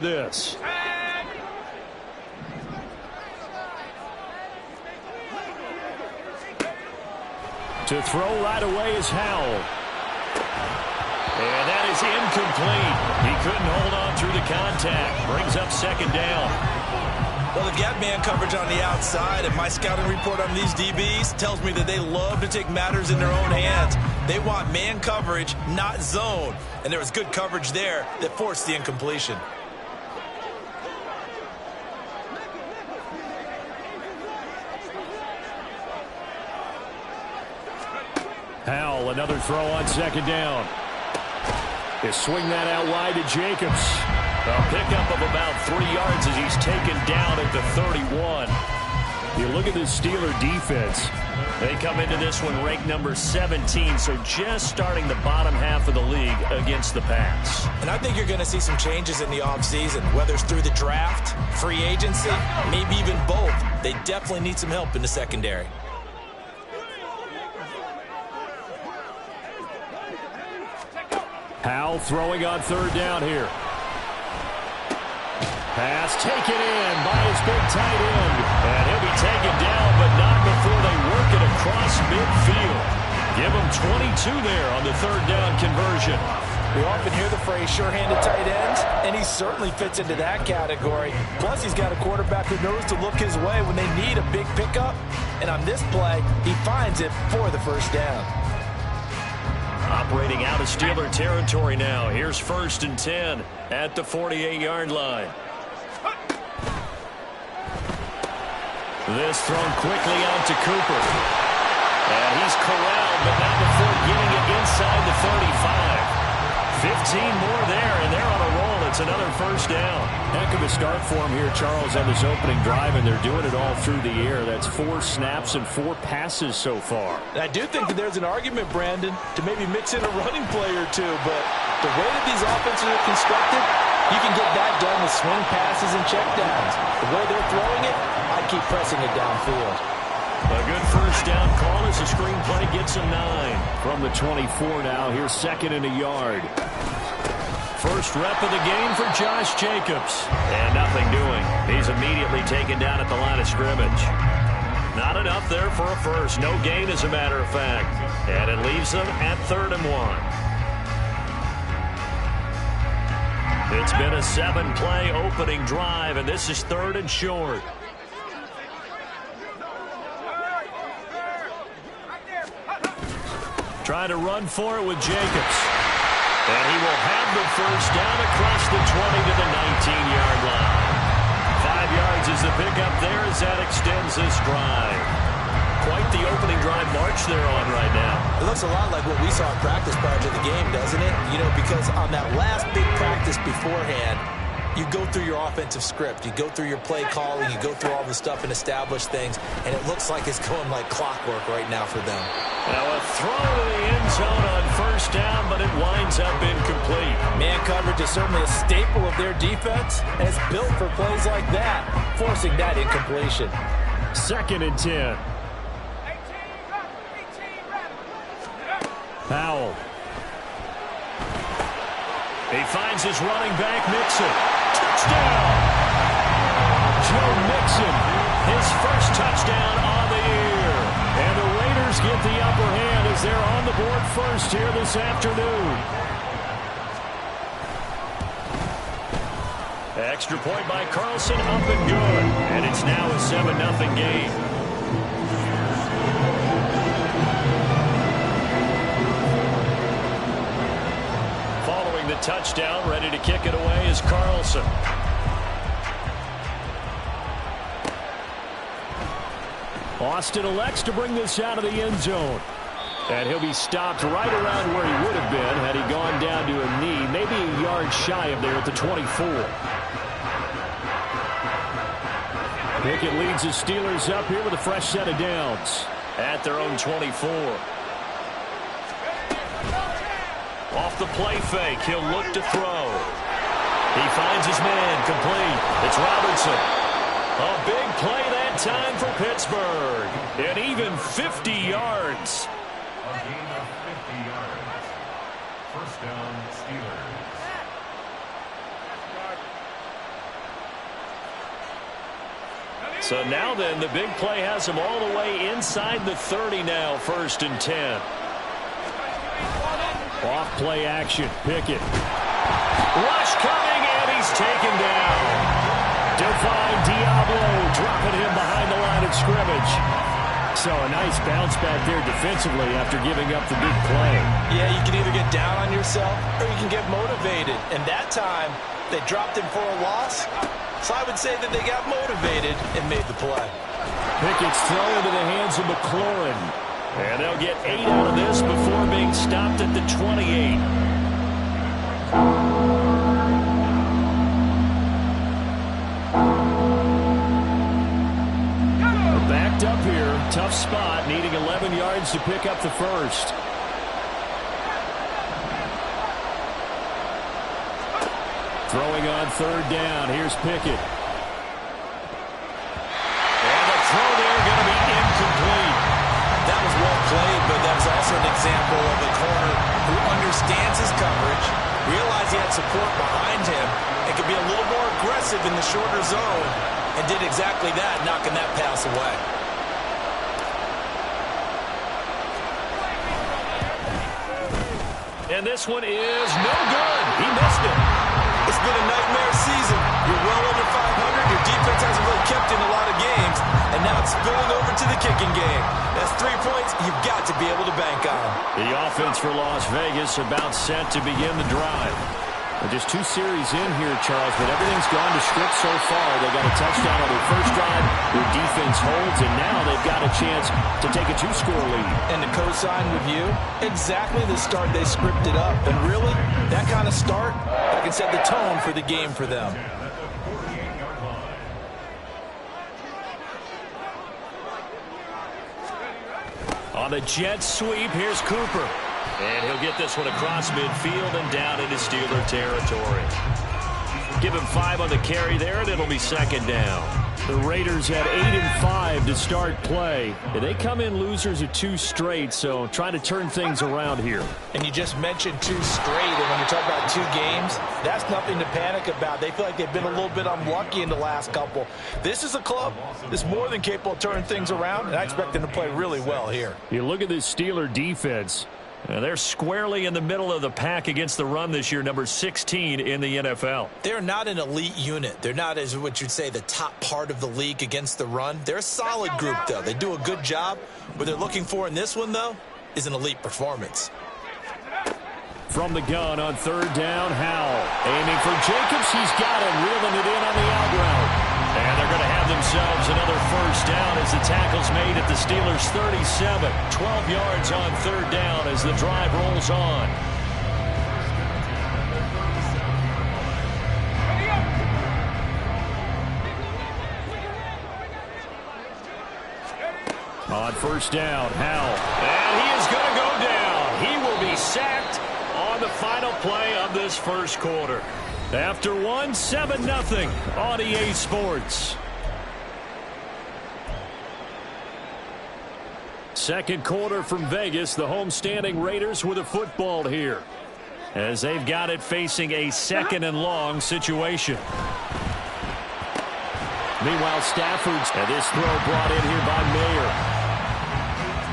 this. To throw right away is Howell. And that is incomplete. He couldn't hold on through the contact. Brings up second down. Well, they've got man coverage on the outside, and my scouting report on these DBs tells me that they love to take matters in their own hands. They want man coverage, not zone. And there was good coverage there that forced the incompletion. Howell, another throw on second down. They swing that out wide to Jacobs. A pickup of about 3 yards as he's taken down at the 31. You look at the Steeler defense. They come into this one ranked number 17, so just starting the bottom half of the league against the pass. And I think you're going to see some changes in the offseason, whether it's through the draft, free agency, maybe even both. They definitely need some help in the secondary. Howell throwing on third down here. Pass taken in by his big tight end. And he'll be taken down, but not before they work it across midfield. Give him 22 there on the third down conversion. We often hear the phrase sure-handed tight ends, and he certainly fits into that category. Plus, he's got a quarterback who knows to look his way when they need a big pickup. And on this play, he finds it for the first down. Operating out of Steeler territory now. Here's 1st and 10 at the 48-yard line. This thrown quickly out to Cooper. And he's corralled, but not before getting it inside the 35. 15 more there, and they're on a roll. It's another first down. Heck of a start for him here, Charles, on this opening drive, and they're doing it all through the air. That's 4 snaps and 4 passes so far. And I do think that there's an argument, Brandon, to maybe mix in a running play or two, but the way that these offenses are constructed, you can get that done with swing passes and checkdowns. The way they're throwing it, I keep pressing it downfield. A good first down call as the screenplay gets a 9. From the 24 now, here's 2nd and a yard. First rep of the game for Josh Jacobs. And nothing doing. He's immediately taken down at the line of scrimmage. Not enough there for a first. No gain, as a matter of fact. And it leaves them at 3rd and 1. It's been a 7-play opening drive, and this is 3rd and short. Trying to run for it with Jacobs. And he will have the first down across the 20 to the 19-yard line. 5 yards is the pickup there as that extends this drive. Quite the opening drive march they're on right now. It looks a lot like what we saw in practice prior to the game, doesn't it? You know, because on that last big practice beforehand, you go through your offensive script, you go through your play calling, you go through all the stuff and establish things, and it looks like it's going like clockwork right now for them. Now a throw to the end zone on first down, but it winds up incomplete. Man coverage is certainly a staple of their defense, and it's built for plays like that, forcing that incompletion. 2nd and 10. Howell. He finds his running back, Mixon. Touchdown! Joe Mixon, his first touchdown on the year. And the Raiders get the upper hand as they're on the board first here this afternoon. Extra point by Carlson, up and good. And it's now a 7-0 game. Following the touchdown, ready to kick it away is Carlson. Austin elects to bring this out of the end zone. And he'll be stopped right around where he would have been had he gone down to a knee, maybe a yard shy of there at the 24. Pickett leads the Steelers up here with a fresh set of downs at their own 24. Off the play fake, he'll look to throw. He finds his man, complete. It's Robertson. A big play that time for Pittsburgh. And even 50 yards. A gain of 50 yards. First down, Steelers. So now then, the big play has him all the way inside the 30 now, 1st and 10. Off play action, Pickett. Rush coming, and he's taken down. Divine Diablo dropping him behind the line of scrimmage. So a nice bounce back there defensively after giving up the big play. Yeah, you can either get down on yourself or you can get motivated. And that time, they dropped him for a loss. So I would say that they got motivated and made the play. Pickett's throw into the hands of McLaurin. And they'll get 8 out of this before being stopped at the 28. Backed up here. Tough spot. Needing 11 yards to pick up the first. Throwing on 3rd down. Here's Pickett. And the throw there going to be incomplete. That was well played, but that was also an example of a corner who understands his coverage, realized he had support behind him, and could be a little more aggressive in the shorter zone, and did exactly that, knocking that pass away. And this one is no good. He missed it. It's been a nightmare season. You're well over 500. Your defense hasn't really kept in a lot of games, and now it's spilling over to the kicking game. That's 3 points you've got to be able to bank on. The offense for Las Vegas about set to begin the drive. Just 2 series in here, Charles, but everything's gone to script so far. They got a touchdown on their first drive. Their defense holds, and now they've got a chance to take a 2-score lead. And to co-sign with you, exactly the start they scripted up. And really, that kind of start, that can set the tone for the game for them. On the jet sweep, here's Cooper. And he'll get this one across midfield and down into Steeler territory. Give him 5 on the carry there, and it'll be 2nd down. The Raiders had 8 and 5 to start play. They come in losers of 2 straight, so trying to turn things around here. And you just mentioned 2 straight, and when you talk about 2 games, that's nothing to panic about. They feel like they've been a little bit unlucky in the last couple. This is a club that's more than capable of turning things around, and I expect them to play really well here. You look at this Steeler defense. They're squarely in the middle of the pack against the run this year, number 16 in the NFL. They're not an elite unit. They're not, as what you'd say, the top part of the league against the run. They're a solid group, though. They do a good job. What they're looking for in this one, though, is an elite performance. From the gun on 3rd down, Howell. Aiming for Jacobs. He's got him, reeling it in on the out route. And they're going to have themselves another 1st down as the tackle's made at the Steelers' 37. 12 yards on 3rd down as the drive rolls on. On 1st down, Howell. And he is going to go down. He will be sacked on the final play of this 1st quarter. After 1, 7-0 on EA Sports. 2nd quarter from Vegas. The homestanding Raiders with a football here, as they've got it facing a 2nd and long situation. Meanwhile, Stafford's, and this throw brought in here by Mayer.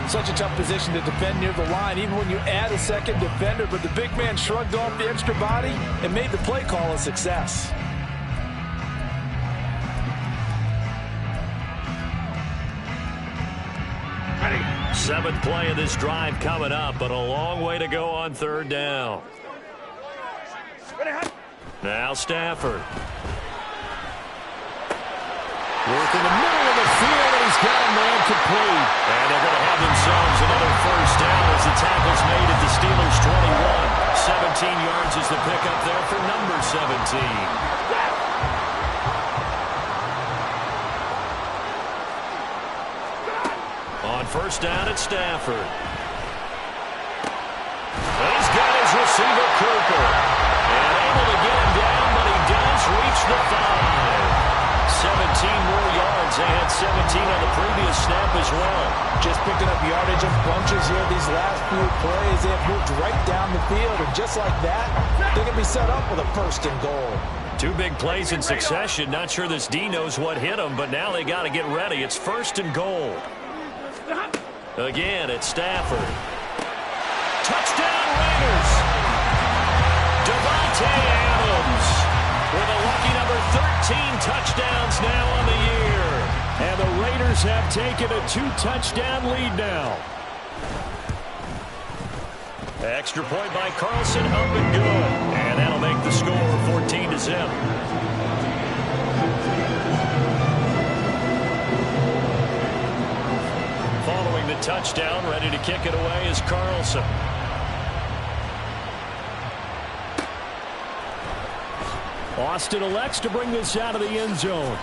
Such a tough position to defend near the line, even when you add a 2nd defender. But the big man shrugged off the extra body and made the play call a success. Ready. 7th play of this drive coming up, but a long way to go on 3rd down. Now Stafford. Work in the middle of the field, and he's got a man complete. And they're going to have themselves another 1st down as the tackle's made at the Steelers' 21. 17 yards is the pickup there for number 17. On 1st down at Stafford. And he's got his receiver, Cooper. And able to get him down, but he does reach the 5. 17 more yards. They had 17 on the previous snap as well. Just picking up yardage in bunches here these last few plays. They have moved right down the field, and just like that, they can be set up with a 1st and goal. Two big plays in succession. Not sure this D knows what hit him, but now they got to get ready. It's 1st and goal. Again, it's Stafford. Touchdown, Raiders. Davante Adams with a lucky number 13 touchdowns now on the year. And the Raiders have taken a 2-touchdown lead now. Extra point by Carlson, up and good. And that'll make the score 14-0. Following the touchdown, ready to kick it away is Carlson. Austin elects to bring this out of the end zone.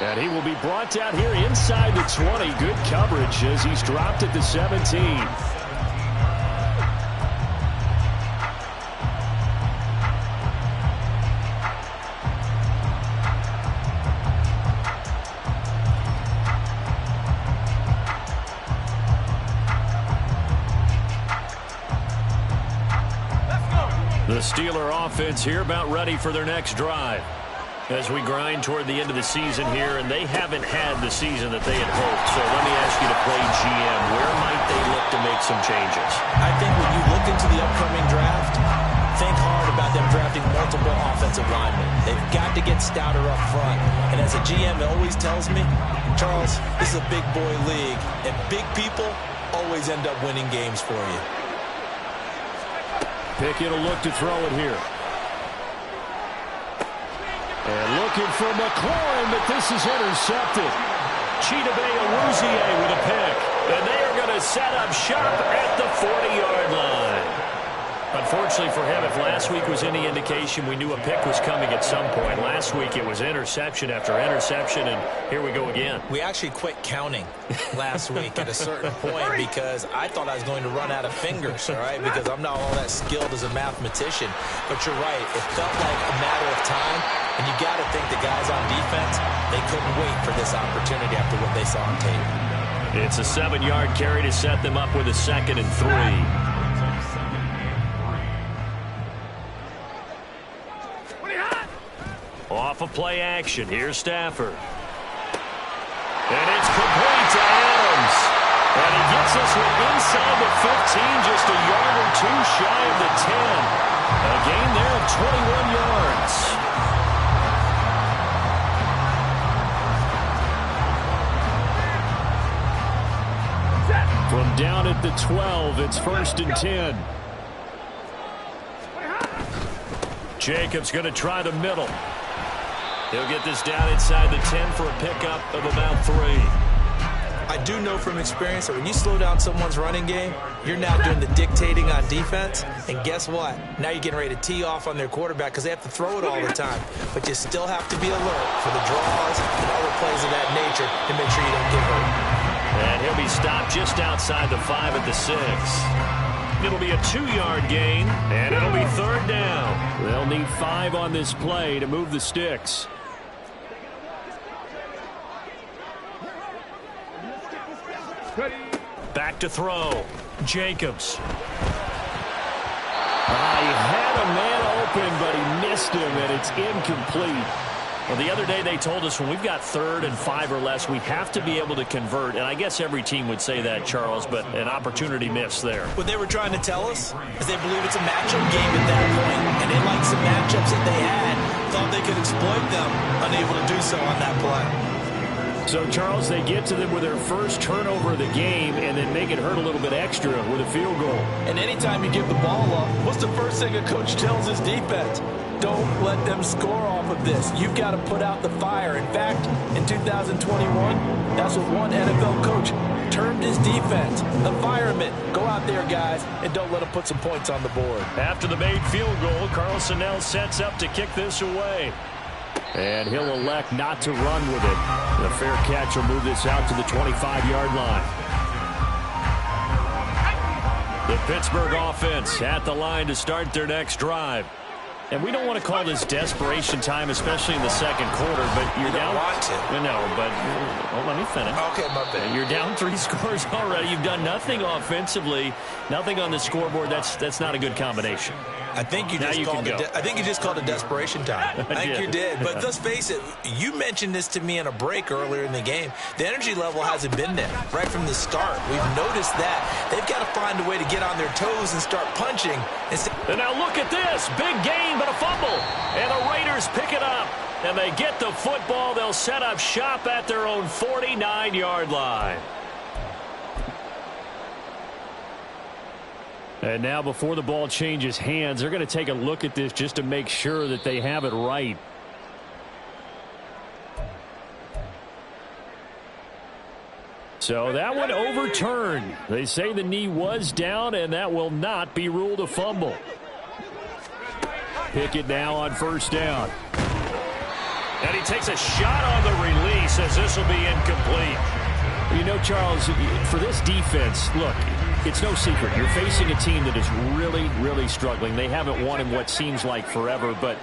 And he will be brought down here inside the 20. Good coverage as he's dropped at the 17. The Steeler offense here about ready for their next drive as we grind toward the end of the season here, and they haven't had the season that they had hoped. So let me ask you to play GM. Where might they look to make some changes? I think when you look into the upcoming draft, think hard about them drafting multiple offensive linemen. They've got to get stouter up front. And as a GM, it always tells me, Charles, this is a big boy league, and big people always end up winning games for you. Pickett will look to throw it here. And looking for McLaurin, but this is intercepted. Chidobe Awuzie with a pick. And they are going to set up shop at the 40-yard line. Unfortunately for him, if last week was any indication, we knew a pick was coming at some point. Last week it was interception after interception, and here we go again. We actually quit counting last week at a certain point because I thought I was going to run out of fingers, all right, because I'm not all that skilled as a mathematician. But you're right. It felt like a matter of time, and you got to think the guys on defense, they couldn't wait for this opportunity after what they saw on tape. It's a 7-yard carry to set them up with a 2nd and 3. Off of play action. Here's Stafford. And it's complete to Adams. And he gets this one inside the 15, just a yard or two shy of the 10. A gain there of 21 yards. From down at the 12, it's 1st and 10. Jacobs going to try the middle. He'll get this down inside the 10 for a pickup of about 3. I do know from experience that when you slow down someone's running game, you're now doing the dictating on defense. And guess what? Now you're getting ready to tee off on their quarterback because they have to throw it all the time. But you still have to be alert for the draws and other plays of that nature to make sure you don't get hurt. And he'll be stopped just outside the 5 at the 6. It'll be a 2-yard gain, and it'll be 3rd down. They'll need 5 on this play to move the sticks. Back to throw. Jacobs. He had a man open, but he missed him, and it's incomplete. Well, the other day they told us when we've got 3rd and 5 or less, we have to be able to convert. And I guess every team would say that, Charles, but an opportunity missed there. What they were trying to tell us is they believe it's a matchup game at that point, and they liked some matchups that they had, thought they could exploit them, unable to do so on that play. So, Charles, they get to them with their first turnover of the game and then make it hurt a little bit extra with a field goal. And anytime you give the ball up, what's the first thing a coach tells his defense? Don't let them score off of this. You've got to put out the fire. In fact, in 2021, that's what one NFL coach termed his defense. The firemen. Go out there, guys, and don't let them put some points on the board. After the made field goal, Carlson now sets up to kick this away. And he'll elect not to run with it. The fair catch will move this out to the 25-yard line. The Pittsburgh offense at the line to start their next drive. And we don't want to call this desperation time, especially in the second quarter, but you're down. Want to. No, but let me finish. Okay, my bad. You're down 3 scores already. You've done nothing offensively, nothing on the scoreboard. That's not a good combination. I think you just called it desperation time. I think you did. But let's face it, you mentioned this to me in a break earlier in the game. The energy level hasn't been there right from the start. We've noticed that. They've got to find a way to get on their toes and start punching. And now look at this. Big gain, but a fumble. And the Raiders pick it up. And they get the football. They'll set up shop at their own 49-yard line. And now before the ball changes hands, they're going to take a look at this just to make sure that they have it right. So that one overturned. They say the knee was down, and that will not be ruled a fumble. Pickett now on first down. And he takes a shot on the release as this will be incomplete. You know, Charles, for this defense, look, it's no secret. You're facing a team that is really, really struggling. They haven't won in what seems like forever, but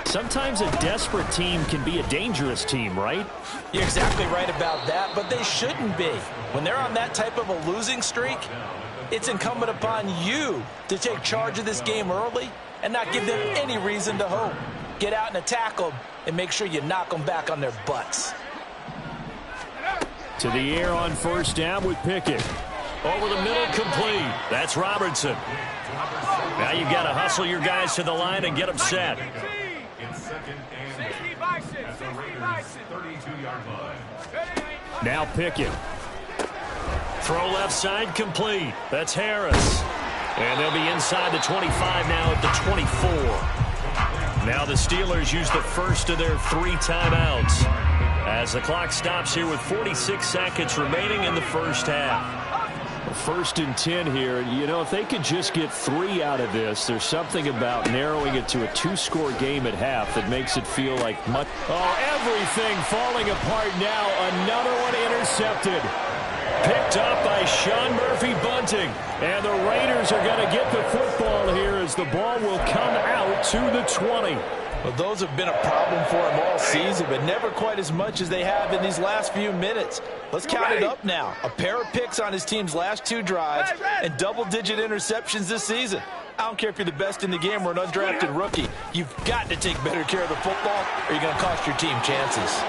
sometimes a desperate team can be a dangerous team, right? You're exactly right about that, but they shouldn't be. When they're on that type of a losing streak, it's incumbent upon you to take charge of this game early and not give them any reason to hope. Get out and attack them and make sure you knock them back on their butts. To the air on first down with Pickett. Over the middle, complete. That's Robertson. Now you've got to hustle your guys to the line and get them set. Now Pickett. Throw left side, complete. That's Harris. And they'll be inside the 25 now at the 24. Now the Steelers use the first of their 3 timeouts as the clock stops here with 46 seconds remaining in the first half. First and 10 here. You know, if they could just get 3 out of this, there's something about narrowing it to a 2-score game at half that makes it feel like much. Oh, everything falling apart now. Another one intercepted. Picked up by Sean Murphy-Bunting. And the Raiders are going to get the football here as the ball will come out to the 20. Well, those have been a problem for him all season, but never quite as much as they have in these last few minutes. Let's count it up now. A pair of picks on his team's last 2 drives and double-digit interceptions this season. I don't care if you're the best in the game or an undrafted rookie. You've got to take better care of the football or you're going to cost your team chances.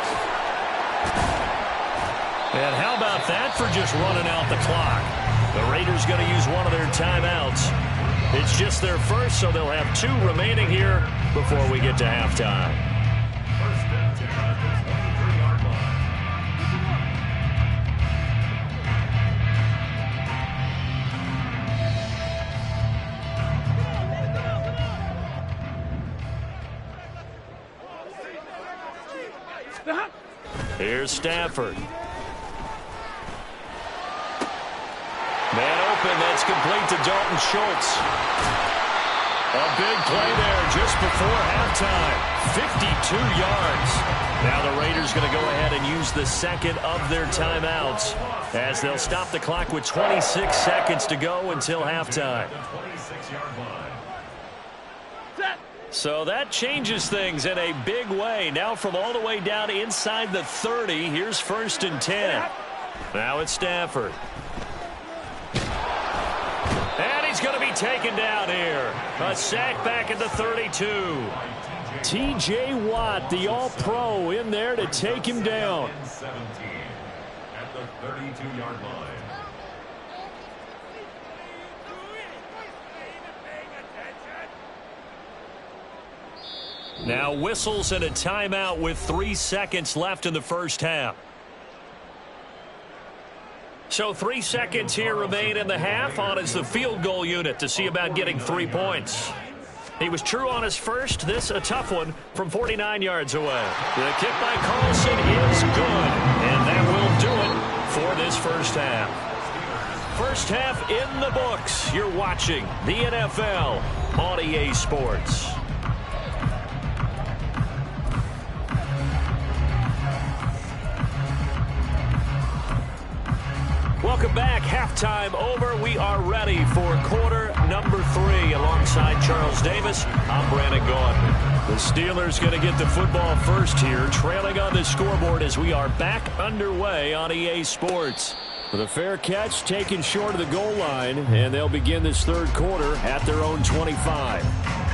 And how about that for just running out the clock? The Raiders going to use one of their timeouts. It's just their first, so they'll have 2 remaining here before we get to halftime. Here's Stafford. Man open, that's complete to Dalton Schultz. A big play there just before halftime. 52 yards. Now the Raiders going to go ahead and use the second of their timeouts as they'll stop the clock with 26 seconds to go until halftime. So that changes things in a big way. Now from all the way down inside the 30, here's first and 10. Now it's Stafford. And he's going to be taken down here. A sack back at the 32. T.J. Watt, the All-Pro, in there to take him down. 17 at the 32-yard line. Now whistles and a timeout with 3 seconds left in the first half. So 3 seconds here remain in the half. On is the field goal unit to see about getting 3 points. He was true on his first. This a tough one from 49 yards away. The kick by Carlson is good. And that will do it for this first half. First half in the books. You're watching the NFL on EA Sports. Welcome back. Halftime over. We are ready for quarter number 3 alongside Charles Davis. I'm Brandon Gaudin. The Steelers going to get the football first here, trailing on the scoreboard as we are back underway on EA Sports. With a fair catch taken short of the goal line, and they'll begin this third quarter at their own 25.